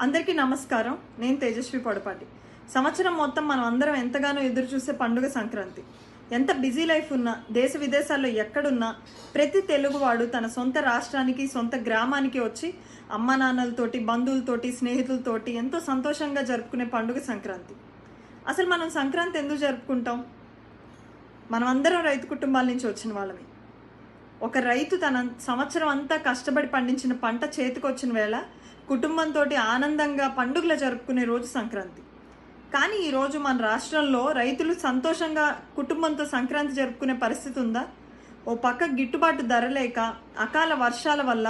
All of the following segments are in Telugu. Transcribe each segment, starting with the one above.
అందరికీ నమస్కారం. నేను తేజస్వి పొడపాటి. సంవత్సరం మొత్తం మనం అందరం ఎంతగానో ఎదురు చూసే పండుగ సంక్రాంతి. ఎంత బిజీ లైఫ్ ఉన్నా, దేశ విదేశాల్లో ఎక్కడున్నా ప్రతి తెలుగువాడు తన సొంత రాష్ట్రానికి, సొంత గ్రామానికి వచ్చి అమ్మా నాన్నలతోటి, బంధువులతోటి, స్నేహితులతోటి ఎంతో సంతోషంగా జరుపుకునే పండుగ సంక్రాంతి. అసలు మనం సంక్రాంతి ఎందుకు జరుపుకుంటాం? మనం అందరం రైతు కుటుంబాల నుంచి వచ్చిన వాళ్ళమే. ఒక రైతు తన సంవత్సరం అంతా కష్టపడి పండించిన పంట చేతికొచ్చిన వేళ కుటుంబంతో ఆనందంగా పండుగలు జరుపుకునే రోజు సంక్రాంతి. కానీ ఈరోజు మన రాష్ట్రంలో రైతులు సంతోషంగా కుటుంబంతో సంక్రాంతి జరుపుకునే పరిస్థితి ఉందా? ఓ పక్క గిట్టుబాటు ధర లేక, అకాల వర్షాల వల్ల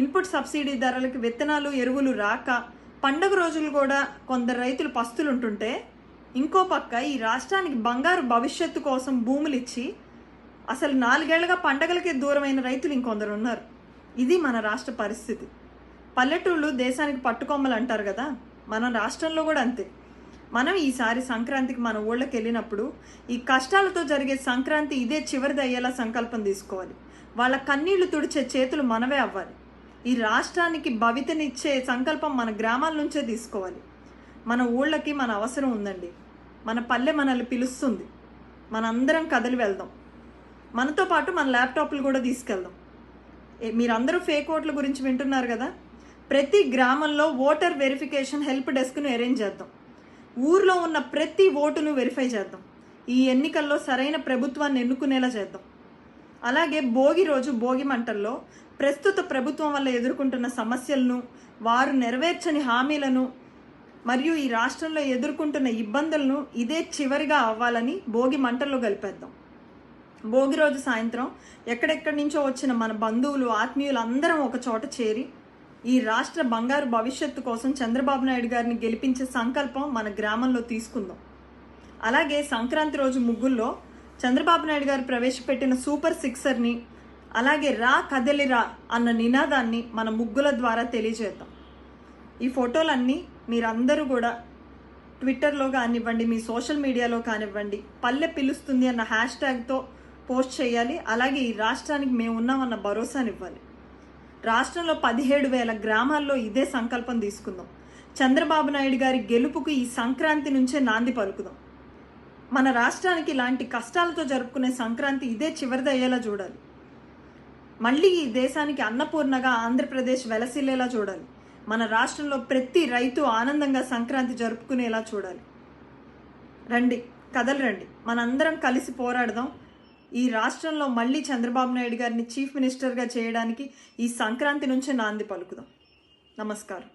ఇన్పుట్ సబ్సిడీ ధరలకు విత్తనాలు, ఎరువులు రాక పండుగ రోజులు కూడా కొందరు రైతులు పస్తులుంటుంటే, ఇంకో పక్క ఈ రాష్ట్రానికి బంగారు భవిష్యత్తు కోసం భూములు ఇచ్చి అసలు 4 ఏళ్లుగా పండగలకే దూరమైన రైతులు ఇంకొందరు ఉన్నారు. ఇది మన రాష్ట్ర పరిస్థితి. పల్లెటూళ్ళు దేశానికి పట్టుకొమ్మలు అంటారు కదా, మన రాష్ట్రంలో కూడా అంతే. మనం ఈసారి సంక్రాంతికి మన ఊళ్ళకి వెళ్ళినప్పుడు ఈ కష్టాలతో జరిగే సంక్రాంతి ఇదే చివరిది అయ్యేలా సంకల్పం తీసుకోవాలి. వాళ్ళ కన్నీళ్లు తుడిచే చేతులు మనవే అవ్వాలి. ఈ రాష్ట్రానికి భవితనిచ్చే సంకల్పం మన గ్రామాల నుంచే తీసుకోవాలి. మన ఊళ్ళకి మన అవసరం ఉందండి. మన పల్లె మనల్ని పిలుస్తుంది. మనందరం కదిలి వెళ్దాం. మనతో పాటు మన ల్యాప్టాప్లు కూడా తీసుకెళ్దాం. మీరందరూ ఫేక్ ఓట్ల గురించి వింటున్నారు కదా. ప్రతి గ్రామంలో ఓటర్ వెరిఫికేషన్ హెల్ప్ డెస్క్ను అరేంజ్ చేద్దాం. ఊర్లో ఉన్న ప్రతి ఓటును వెరిఫై చేద్దాం. ఈ ఎన్నికల్లో సరైన ప్రభుత్వాన్ని ఎన్నుకునేలా చేద్దాం. అలాగే భోగి రోజు భోగి మంటల్లో ప్రస్తుత ప్రభుత్వం వల్ల ఎదుర్కొంటున్న సమస్యలను, వారు నెరవేర్చని హామీలను మరియు ఈ రాష్ట్రంలో ఎదుర్కొంటున్న ఇబ్బందులను ఇదే చివరిగా అవ్వాలని భోగి మంటల్లో కలిపేద్దాం. భోగి రోజు సాయంత్రం ఎక్కడెక్కడి నుంచో వచ్చిన మన బంధువులు, ఆత్మీయులు అందరం ఒక చోట చేరి ఈ రాష్ట్ర బంగారు భవిష్యత్తు కోసం చంద్రబాబు నాయుడు గారిని గెలిపించే సంకల్పం మన గ్రామంలో తీసుకుందాం. అలాగే సంక్రాంతి రోజు ముగ్గుల్లో చంద్రబాబు నాయుడు గారు ప్రవేశపెట్టిన సూపర్ సిక్సర్ని, అలాగే రా కదలిరా అన్న నినాదాన్ని మన ముగ్గుల ద్వారా తెలియజేద్దాం. ఈ ఫోటోలన్నీ మీరందరూ కూడా ట్విట్టర్లో కానివ్వండి, మీ సోషల్ మీడియాలో కానివ్వండి, పల్లె పిలుస్తుంది అన్న హ్యాష్ట్యాగ్తో పోస్ట్ చేయాలి. అలాగే ఈ రాష్ట్రానికి మేము ఉన్నామన్న భరోసానివ్వాలి. రాష్ట్రంలో 17,000 గ్రామాల్లో ఇదే సంకల్పం తీసుకుందాం. చంద్రబాబు నాయుడు గారి గెలుపుకు ఈ సంక్రాంతి నుంచే నాంది పలుకుదాం. మన రాష్ట్రానికి ఇలాంటి కష్టాలతో జరుపుకునే సంక్రాంతి ఇదే చివరిది అయ్యేలా చూడాలి. మళ్ళీ ఈ దేశానికి అన్నపూర్ణగా ఆంధ్రప్రదేశ్ వెలసిల్లేలా చూడాలి. మన రాష్ట్రంలో ప్రతి రైతు ఆనందంగా సంక్రాంతి జరుపుకునేలా చూడాలి. రండి, కదలరండి, మనందరం కలిసి పోరాడదాం. ఈ రాష్ట్రంలో మళ్ళీ చంద్రబాబు నాయుడు గారిని చీఫ్ మినిస్టర్గా చేయడానికి ఈ సంక్రాంతి నుంచే నాంది పలుకుదాం. నమస్కారం.